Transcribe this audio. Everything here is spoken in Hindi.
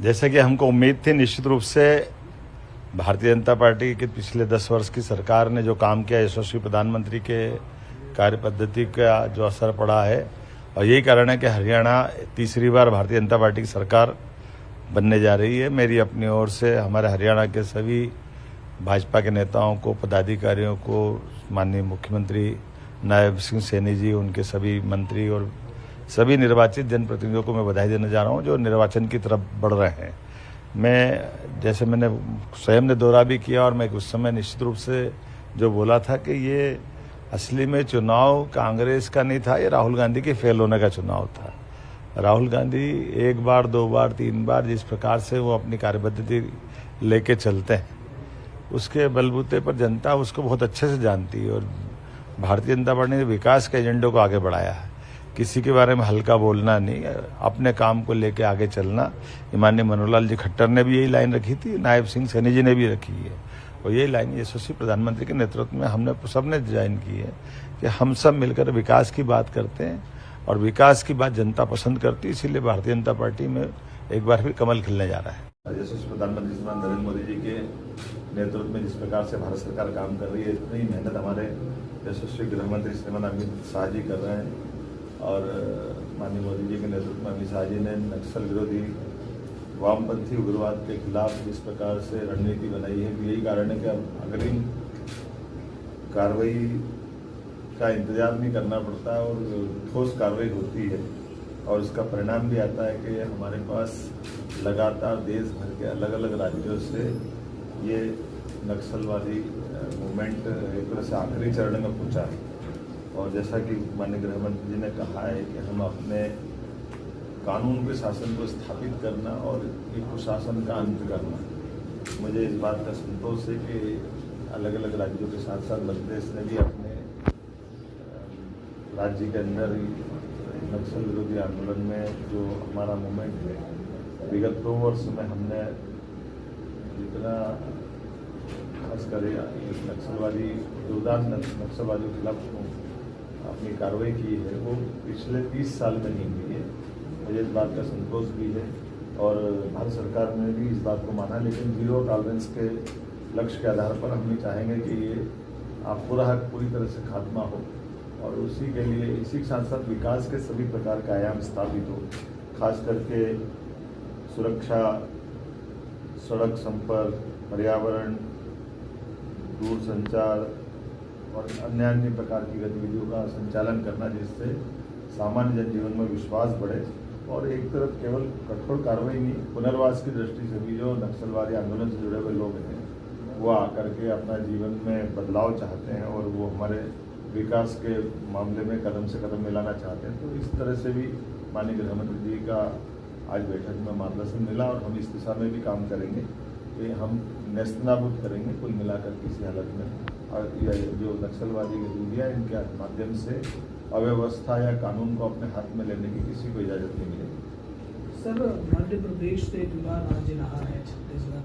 जैसे कि हमको उम्मीद थी, निश्चित रूप से भारतीय जनता पार्टी के पिछले 10 वर्ष की सरकार ने जो काम किया, यशस्वी प्रधानमंत्री के कार्य पद्धति का जो असर पड़ा है, और यही कारण है कि हरियाणा तीसरी बार भारतीय जनता पार्टी की सरकार बनने जा रही है। मेरी अपनी ओर से हमारे हरियाणा के सभी भाजपा के नेताओं को, पदाधिकारियों को, माननीय मुख्यमंत्री नायब सिंह सैनी जी, उनके सभी मंत्री और सभी निर्वाचित जनप्रतिनिधियों को मैं बधाई देने जा रहा हूं जो निर्वाचन की तरफ बढ़ रहे हैं। जैसे मैंने स्वयं ने दौरा भी किया और मैं उस समय निश्चित रूप से जो बोला था कि ये असली में चुनाव कांग्रेस का नहीं था, ये राहुल गांधी के फेल होने का चुनाव था। राहुल गांधी एक बार, दो बार, तीन बार जिस प्रकार से वो अपनी कार्यपद्धति लेके चलते हैं, उसके बलबूते पर जनता उसको बहुत अच्छे से जानती है। और भारतीय जनता पार्टी ने विकास के एजेंडे को आगे बढ़ाया है, किसी के बारे में हल्का बोलना नहीं, अपने काम को लेके आगे चलना। माननीय मनोहर लाल जी खट्टर ने भी यही लाइन रखी थी, नायब सिंह सैनी जी ने भी रखी है, और यही लाइन यशस्वी प्रधानमंत्री के नेतृत्व में हमने सबने डिजाइन की है कि हम सब मिलकर विकास की बात करते हैं और विकास की बात जनता पसंद करती है। इसीलिए भारतीय जनता पार्टी में एक बार फिर कमल खिलने जा रहा है। यशस्वी प्रधानमंत्री श्री नरेंद्र मोदी जी के नेतृत्व में जिस प्रकार से भारत सरकार काम कर रही है, इतनी मेहनत हमारे यशस्वी गृह मंत्री श्रीमान अमित शाह जी कर रहे हैं। और माननीय मोदी जी के नेतृत्व में अमित शाह जी ने नक्सल विरोधी वामपंथी उग्रवाद के खिलाफ जिस प्रकार से रणनीति बनाई है, यही कारण है कि अब अग्रिम कार्रवाई का इंतजार नहीं करना पड़ता है और ठोस कार्रवाई होती है। और इसका परिणाम भी आता है कि हमारे पास लगातार देश भर के अलग अलग राज्यों से ये नक्सलवादी मूवमेंट एक तरह से आखिरी चरण में पहुंचा है। और जैसा कि माननीय गृह मंत्री जी ने कहा है कि हम अपने कानून के शासन को स्थापित करना और एक कुशासन का अंत करना, मुझे इस बात का संतोष है कि अलग अलग राज्यों के साथ साथ मध्य प्रदेश ने भी अपने राज्य के अंदर नक्सल विरोधी आंदोलन में जो हमारा मूवमेंट है, विगत 2 वर्ष में हमने जितना खास कर इस नक्सलवादी नक्सलवादियों के खिलाफ अपनी कार्रवाई की है, वो पिछले 30 साल में नहीं हुई है। मुझे इस बात का संतोष भी है और भारत सरकार ने भी इस बात को माना, लेकिन जीरो टॉलरेंस के लक्ष्य के आधार पर हम भी चाहेंगे कि ये पूरी तरह से खात्मा हो और उसी के लिए इसी के साथ साथ विकास के सभी प्रकार के आयाम स्थापित हो, खास करके सुरक्षा, सड़क संपर्क, पर्यावरण, दूरसंचार और अन्य प्रकार की गतिविधियों का संचालन करना, जिससे सामान्य जनजीवन में विश्वास बढ़े। और एक तरफ केवल कठोर कार्रवाई नहीं, पुनर्वास की दृष्टि से भी जो नक्सलवादी आंदोलन से जुड़े हुए लोग हैं वो आकर के अपना जीवन में बदलाव चाहते हैं और वो हमारे विकास के मामले में कदम से कदम मिलाना चाहते हैं। तो इस तरह से भी माननीय गृह मंत्री जी का आज बैठक में मार्गदर्शन मिला और हम इस दिशा में भी काम करेंगे कि हम नेस्तनाबूद करेंगे कुल मिलाकर किसी हालत में और जो नक्सलवादी गतिविधियाँ, इनके माध्यम से अव्यवस्था या कानून को अपने हाथ में लेने की किसी को इजाज़त नहीं मिलेगी। सर, मध्य प्रदेश से जुड़ा राज्य रहा है छत्तीसगढ़।